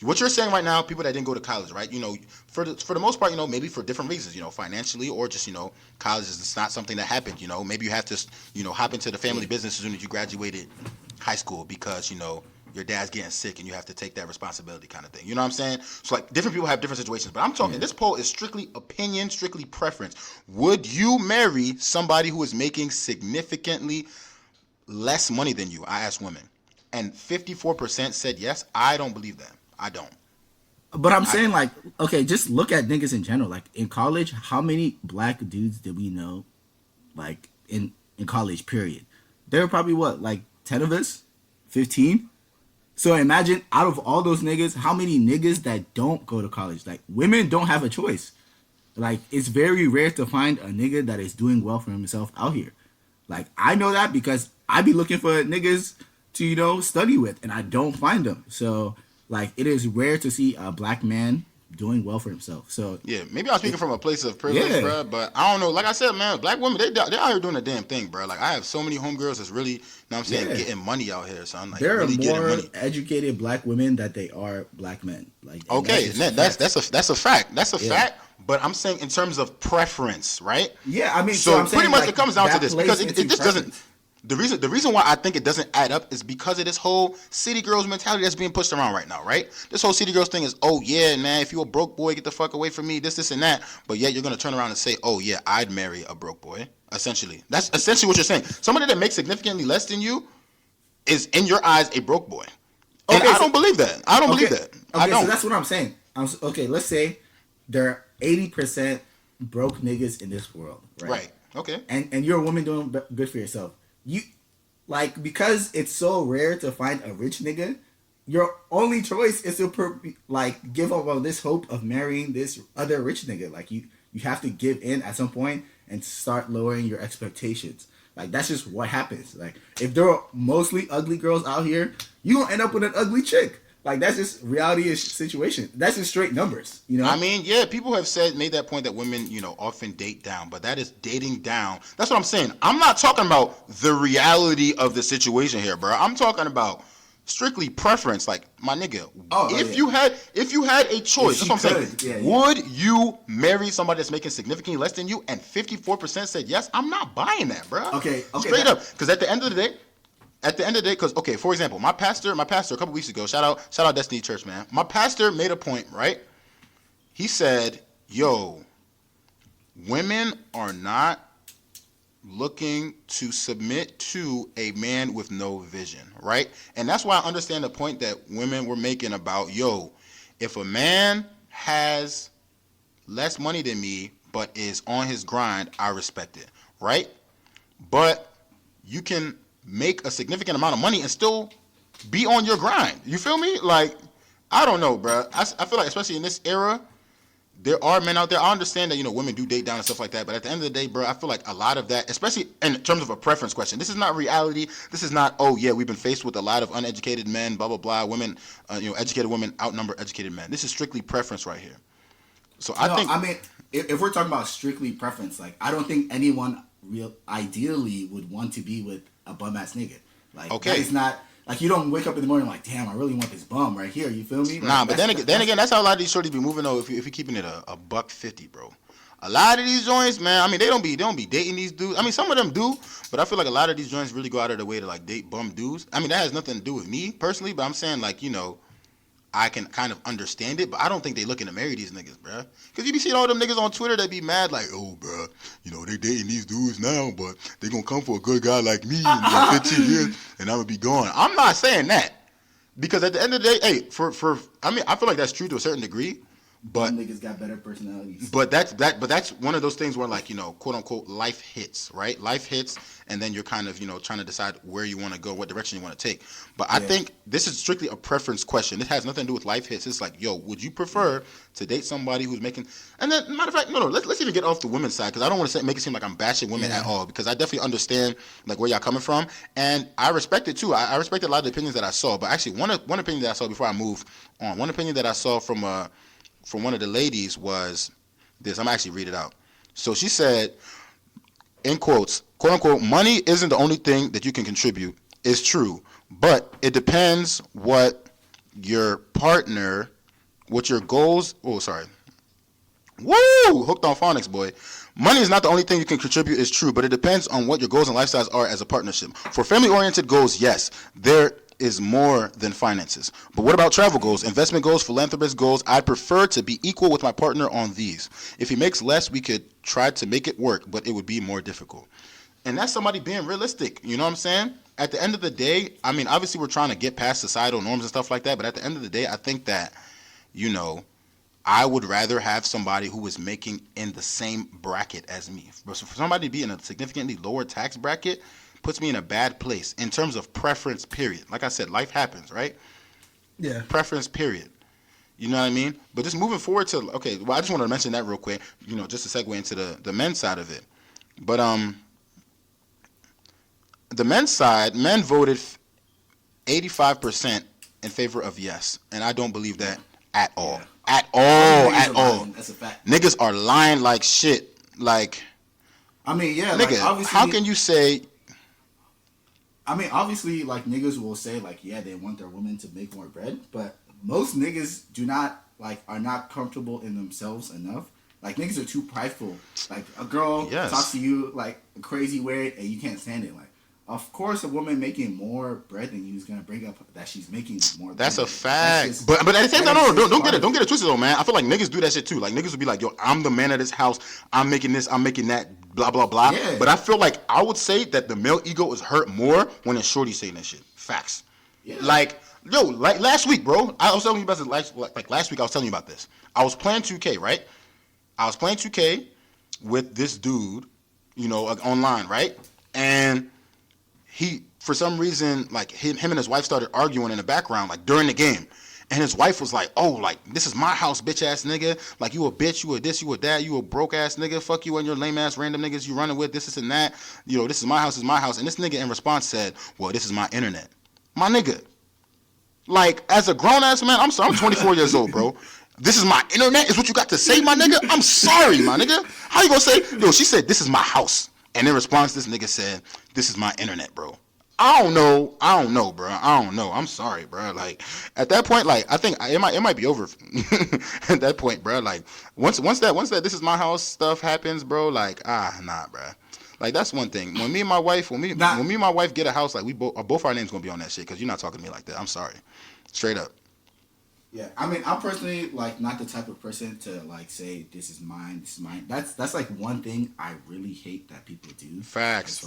What you're saying right now, people that didn't go to college, right? For the most part, maybe for different reasons, financially or just, college is it's not something that happened. Maybe you have to, hop into the family business as soon as you graduated high school because, your dad's getting sick and you have to take that responsibility kind of thing. You know what I'm saying? So like different people have different situations, but I'm talking, this poll is strictly opinion, strictly preference. Would you marry somebody who is making significantly less money than you? I asked women, and 54% said yes. I don't believe that. I don't. But I'm saying like, okay, just look at niggas in general. Like in college, how many black dudes did we know? Like in college, period. There were probably what, like 10 of us, 15. So imagine out of all those niggas, how many niggas that don't go to college? Like women don't have a choice. Like it's very rare to find a nigga that is doing well for himself out here. Like I know that because I be looking for niggas to study with, and I don't find them. So like it is rare to see a black man doing well for himself. So yeah, maybe I'm speaking from a place of privilege, bro. But I don't know. Like I said, man, black women they out here doing a damn thing, bro. Like I have so many homegirls that's really, what I'm saying, getting money out here, son. Like there really are getting more money. educated black women that they are black men. Like Okay, that's a fact. That's a fact. But I'm saying in terms of preference, right? Yeah, I mean, so I'm pretty saying, much like, it comes down to that this plays because into it just doesn't. preference. The reason why I think it doesn't add up is because of this whole city girls mentality that's being pushed around right now, right? This whole city girls thing is, oh yeah, man, if you a broke boy, get the fuck away from me, this and that. But yet you're gonna turn around and say, oh yeah, I'd marry a broke boy. Essentially, that's essentially what you're saying. Somebody that makes significantly less than you is in your eyes a broke boy, and I don't believe that. I don't believe that. I don't. So that's what I'm saying. Okay, let's say there are 80% broke niggas in this world, right? Right. Okay. And you're a woman doing good for yourself. You like because it's so rare to find a rich nigga. Your only choice is to give up on this hope of marrying this other rich nigga. Like you have to give in at some point and start lowering your expectations. Like that's just what happens. Like if there are mostly ugly girls out here, you gonna end up with an ugly chick. Like that's just reality-ish situation. That's just straight numbers, I mean, yeah, people have made that point that women, often date down, but that is dating down. That's what I'm saying. I'm not talking about the reality of the situation here, bro. I'm talking about strictly preference. Like my nigga, if you had a choice, that's what I'm saying. Would you marry somebody that's making significantly less than you? And 54% said yes. I'm not buying that, bro. Okay, straight up, because at the end of the day. Because for example, my pastor a couple weeks ago, shout out Destiny Church, man. My pastor made a point, right? He said, "Yo, women are not looking to submit to a man with no vision, right?" And that's why I understand the point that women were making about, yo, if a man has less money than me but is on his grind, I respect it, right? But you can make a significant amount of money and still be on your grind. You feel me? Like, I don't know, bro. I feel like, especially in this era, there are men out there. I understand that, women do date down and stuff like that. But at the end of the day, bro, I feel like a lot of that, especially in terms of a preference question, this is not reality. This is not, oh, yeah, we've been faced with a lot of uneducated men, blah, blah, blah. Women, educated women outnumber educated men. This is strictly preference right here. So I think. I mean, if we're talking about strictly preference, like, I don't think anyone ideally would want to be with a bum ass nigga. Like, Okay. that is not like, you don't wake up in the morning like, damn, I really want this bum right here. You feel me? Like, Nah, but then again, that's how a lot of these shorties be moving though. If you're keeping it a $150, bro. A lot of these joints, man. I mean, they don't be dating these dudes. I mean, some of them do, but I feel like a lot of these joints really go out of their way to like date bum dudes. I mean, that has nothing to do with me personally, but I'm saying like, you know, I can kind of understand it, but I don't think they looking to marry these niggas, bruh. Because you be seeing all them niggas on Twitter that be mad like, oh, bruh, you know, they dating these dudes now, but they gonna come for a good guy like me in like 15 years, and I'm gonna be gone. I'm not saying that. Because at the end of the day, hey, I mean, I feel like that's true to a certain degree, but Some niggas got better personalities. but that's one of those things where, like, you know, quote unquote, life hits, right? Life hits, and then you're kind of, you know, trying to decide where you want to go, what direction you want to take. But I think this is strictly a preference question. This has nothing to do with life hits. It's like, yo, would you prefer to date somebody who's making? And then, matter of fact, no, let's even get off the women's side, because I don't want to make it seem like I'm bashing women at all, because I definitely understand like where y'all coming from, and I respect it too. I respect a lot of the opinions that I saw, but actually one opinion that I saw before I move on, one opinion that I saw from one of the ladies was this. I'm actually read it out. So she said, in quotes, quote unquote, money isn't the only thing that you can contribute. It's true, but it depends what your partner, what your goals. Oh, sorry. Woo! Hooked on phonics, boy. Money is not the only thing you can contribute, is true, but it depends on what your goals and lifestyles are as a partnership. For family-oriented goals, yes, there is more than finances. But what about travel goals, investment goals, philanthropist goals? I'd prefer to be equal with my partner on these. If he makes less, we could try to make it work, but it would be more difficult. And that's somebody being realistic, you know what I'm saying? At the end of the day, I mean, obviously we're trying to get past societal norms and stuff like that, but at the end of the day, I think that, you know, I would rather have somebody who is making in the same bracket as me. For somebody to be in a significantly lower tax bracket puts me in a bad place in terms of preference, period. Like I said, life happens, right? Yeah. Preference, period. You know what I mean? But just moving forward to, okay, well, I just want to mention that real quick, you know, just to segue into the men's side of it. But the men's side, men voted 85% in favor of yes. And I don't believe that at all. Yeah. At all. Niggas At are all. lying. That's a fact. Niggas are lying like shit. Like, I mean, yeah, nigga, like, obviously, how can you say? I mean, obviously, like, niggas will say, like, yeah, they want their women to make more bread, but most niggas are not comfortable in themselves enough. Like, niggas are too prideful. Like, a girl talks to you, like, a crazy way, and you can't stand it. Like, of course, a woman making more bread than you is gonna bring up that she's making more. That's bread. a fact. Just, but at the same time, no, don't get it. Don't it. get it twisted though, man. I feel like niggas do that shit too. Like, niggas would be like, yo, I'm the man of this house. I'm making this. I'm making that. Blah blah blah. Yeah. But I feel like I would say that the male ego is hurt more when a shorty saying that shit. Facts. Yeah. Like, yo, like last week, bro. I was telling you about this last week. I was telling you about this. I was playing 2K, right? I was playing 2K with this dude, you know, online, right? And he, for some reason, like him and his wife started arguing in the background, like during the game. And his wife was like, oh, like, this is my house, bitch ass nigga. Like, you a bitch, you a this, you a that, you a broke ass nigga. Fuck you and your lame ass random niggas you running with, this and that. You know, this is my house, is my house. And this nigga in response said, well, this is my internet. My nigga. Like, as a grown ass man, I'm sorry, I'm 24 years old, bro. This is my internet is what you got to say, my nigga? I'm sorry, my nigga. How you gonna say, yo, she said, this is my house. And in response, this nigga said, this is my internet, bro. I don't know, bro. I don't know. I'm sorry, bro. Like, at that point, like, I think it might be over at that point, bro. Like, once that this is my house stuff happens, bro, like, nah, bro. Like, that's one thing. When me and my wife get a house, like, we both our names gonna be on that shit, because you're not talking to me like that. I'm sorry. Straight up. Yeah, I mean, I'm personally, like, not the type of person to, like, say, this is mine. That's like, one thing I really hate that people do. Facts.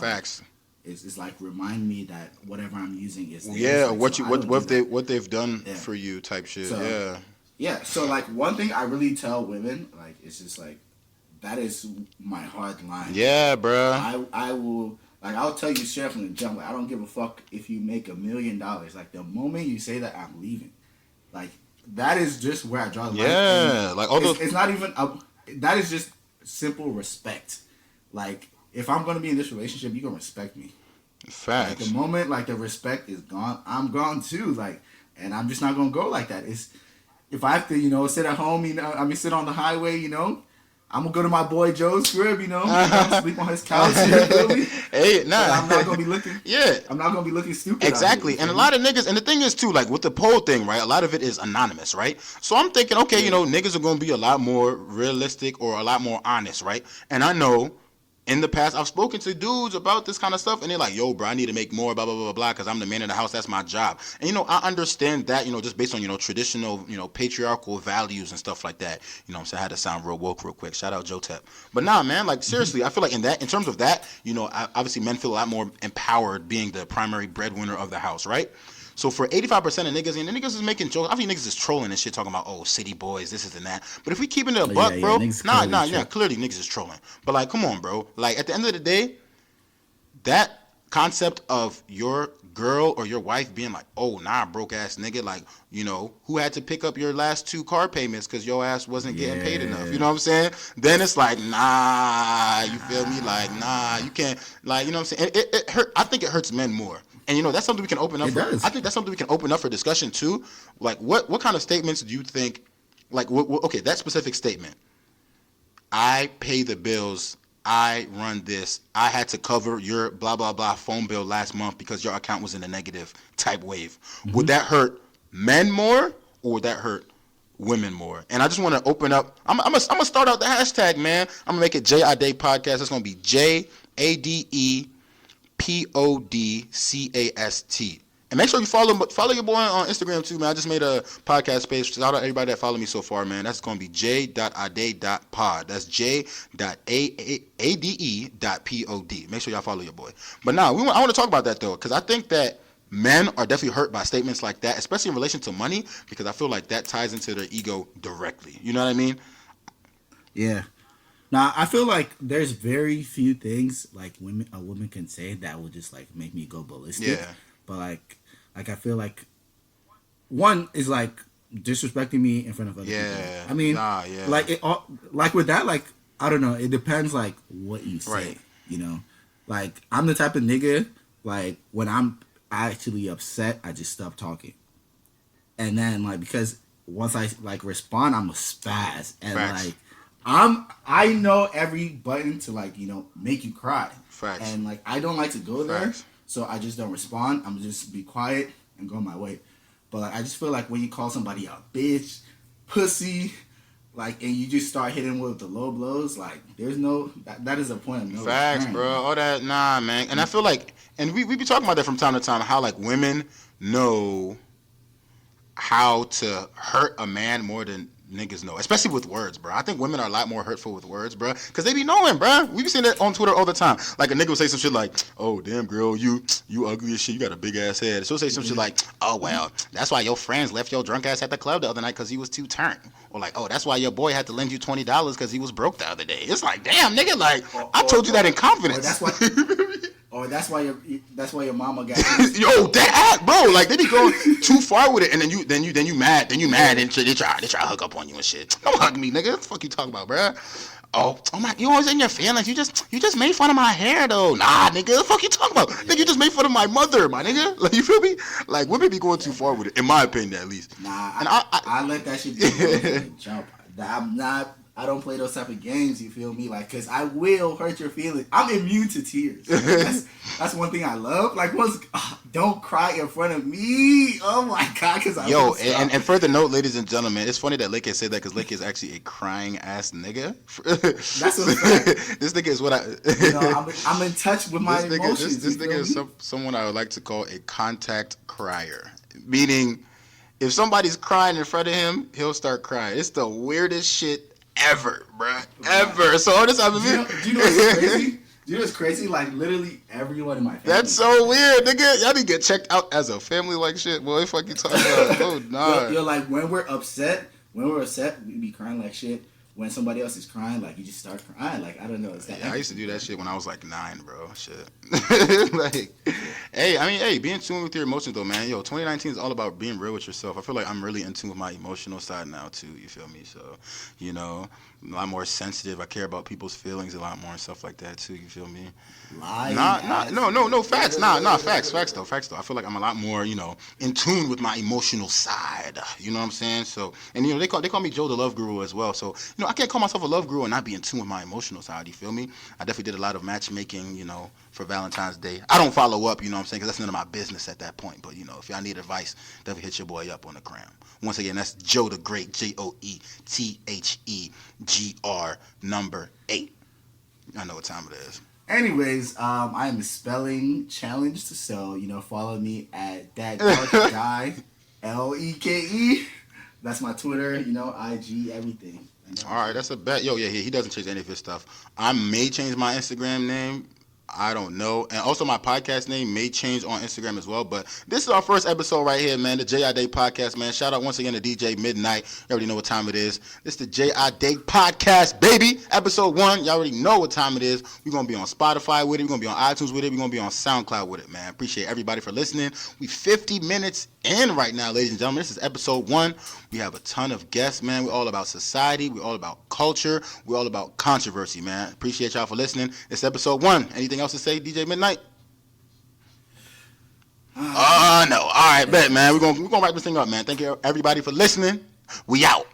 It's like, remind me that whatever I'm using is theirs. Yeah, like, what they've done for you type shit. So, yeah. So, like, one thing I really tell women, like, it's just like, that is my hard line. Yeah, bro. I will, like, I'll tell you straight from the jump. Like, I don't give a fuck if you make $1 million. Like, the moment you say that, I'm leaving. Like, that is just where I draw the line. Yeah, like all those. It's not even. That is just simple respect. Like, if I'm gonna be in this relationship, you gonna respect me. Facts. Like, the moment, like, the respect is gone, I'm gone too. Like, and I'm just not gonna go like that. It's if I have to, you know, sit at home, you know, sit on the highway, you know, I'm gonna go to my boy Joe's crib, sleep on his couch. You feel me? Hey, nah. But I'm not gonna be looking. Yeah. I'm not gonna be looking stupid. Exactly. And a lot of niggas, and the thing is too, like with the poll thing, right? A lot of it is anonymous, right? So I'm thinking, okay, niggas are gonna be a lot more realistic or a lot more honest, right? And I know in the past I've spoken to dudes about this kind of stuff, and they're like, yo, bro, I need to make more, blah, blah, blah, blah, because I'm the man of the house. That's my job. And, I understand that, just based on, traditional, patriarchal values and stuff like that. You know what I'm saying? I had to sound real woke real quick. Shout out Joe Tep. But nah, man, like, seriously, I feel like in terms of that, obviously men feel a lot more empowered being the primary breadwinner of the house, right? So for 85% of niggas, and the niggas is making jokes. I think niggas is trolling and shit, talking about, oh, city boys, this is and that. But if we keep it a buck, bro, clearly niggas is trolling. But like, come on, bro. Like at the end of the day, that concept of your girl or your wife being like, oh, nah, broke ass nigga, like, who had to pick up your last 2 car payments because your ass wasn't getting paid enough. You know what I'm saying? Then it's like, nah, you feel me? Like, nah, you can't, like, you know what I'm saying? It hurt. I think it hurts men more. And that's something we can open up for. I think that's something we can open up for discussion too. Like what kind of statements do you think, like okay, that specific statement, I pay the bills, I run this, I had to cover your blah blah blah phone bill last month because your account was in a negative type wave. Would that hurt men more or would that hurt women more? And I just want to open up. I'm gonna start out the hashtag, man. I'm gonna make it JADE podcast. It's gonna be JADE PODCAST. And make sure you follow your boy on Instagram too, man. I just made a podcast page. Shout out everybody that followed me so far, man. That's going to be j.ade.pod. That's j.ade.pod. Make sure y'all follow your boy. But now, I want to talk about that though, because I think that men are definitely hurt by statements like that, especially in relation to money, because I feel like that ties into their ego directly. You know what I mean? Yeah. Now, I feel like there's very few things like a woman can say that will just like make me go ballistic. Yeah. But like I feel like one is like disrespecting me in front of other people. I mean, like with that, like I don't know. It depends like what you say. Right. Like I'm the type of nigga like when I'm actually upset, I just stop talking, and then like because once I like respond, I'm a spaz and Facts. like. I know every button to like make you cry. Facts. And like I don't like to go there, Facts. so I just don't respond. I'm just be quiet and go my way. But like I just feel like when you call somebody a bitch, pussy, like and you just start hitting with the low blows, like there's no that is a point of no Facts, return. bro. All that, nah, man. And I feel like, and we be talking about that from time to time, how like women know how to hurt a man more than niggas know, especially with words, bro. I think women are a lot more hurtful with words, bro, because they be knowing, bro. We be seeing that on Twitter all the time. Like a nigga will say some shit like, "Oh, damn, girl, you ugly as shit. You got a big ass head." She'll say some shit like, "Oh, well, that's why your friends left your drunk ass at the club the other night because he was too turned." Or like, "Oh, that's why your boy had to lend you $20 because he was broke the other day." It's like, damn, nigga, like I told you that in confidence. Or that's why your mama got yo that act, bro. Like they be going too far with it, and then you mad, and they try to hook up on you and shit. Don't hug me, nigga. What the fuck you talking about, bro? Oh my, you always in your feelings. You just made fun of my hair though. Nah, nigga, what the fuck you talking about? Nigga, you just made fun of my mother, my nigga. Like you feel me? Like women be going too far with it, in my opinion, at least. Nah, and I let that shit jump. I don't play those type of games, you feel me? Like, cause I will hurt your feelings. I'm immune to tears. That's one thing I love. Like, don't cry in front of me. Oh my god, cause I and further note, ladies and gentlemen, it's funny that Lake said that because Lake is actually a crying ass nigga. That's what this nigga is what I'm in touch with my emotions. This nigga is someone I would like to call a contact crier, meaning if somebody's crying in front of him, he'll start crying. It's the weirdest shit ever, bruh. Ever. So all this time do you know what's crazy? Do you know what's crazy? Like literally everyone in my family. That's so weird, nigga. Y'all need to get checked out as a family like shit. Boy, fuck you talking about? Oh nah. You're like when we're upset, we be crying like shit. When somebody else is crying, like you just start crying. Like I don't know. I used to do that shit when I was like 9, bro. Shit. Like, hey, be in tune with your emotions though, man. Yo, 2019 is all about being real with yourself. I feel like I'm really in tune with my emotional side now too. You feel me? So, a lot more sensitive. I care about people's feelings a lot more and stuff like that too. You feel me? No, facts. Facts though. I feel like I'm a lot more, in tune with my emotional side. had to, you know what I'm saying? So, and they call me Joe the Love Guru as well. So, I can't call myself a love guru and not be in tune with my emotional side. You feel me? I definitely did a lot of matchmaking, for Valentine's Day. I don't follow up, you know what I'm saying? Because that's none of my business at that point. But, if y'all need advice, definitely hit your boy up on the gram. Once again, that's Joe the Great, JoeTheGr number 8. I know what time it is. Anyways, I am a spelling challenged, so follow me at that dark guy, LEKE. That's my Twitter, IG, everything. All right, that's a bet. Yo, yeah, he doesn't change any of his stuff. I may change my Instagram name. I don't know. And also my podcast name may change on Instagram as well. But this is our first episode right here, man. The J.I. Day Podcast, man. Shout out once again to DJ Midnight. You already know what time it is. This is the J.I. Day Podcast, baby. Episode 1. Y'all already know what time it is. We're going to be on Spotify with it. We're going to be on iTunes with it. We're going to be on SoundCloud with it, man. Appreciate everybody for listening. We 50 minutes in right now, ladies and gentlemen. This is episode 1. We have a ton of guests, man. We're all about society. We're all about culture. We're all about controversy, man. Appreciate y'all for listening. It's episode 1. Anything else to say, DJ Midnight? No. All right, bet, man. We're gonna wrap this thing up, man. Thank you, everybody, for listening. We out.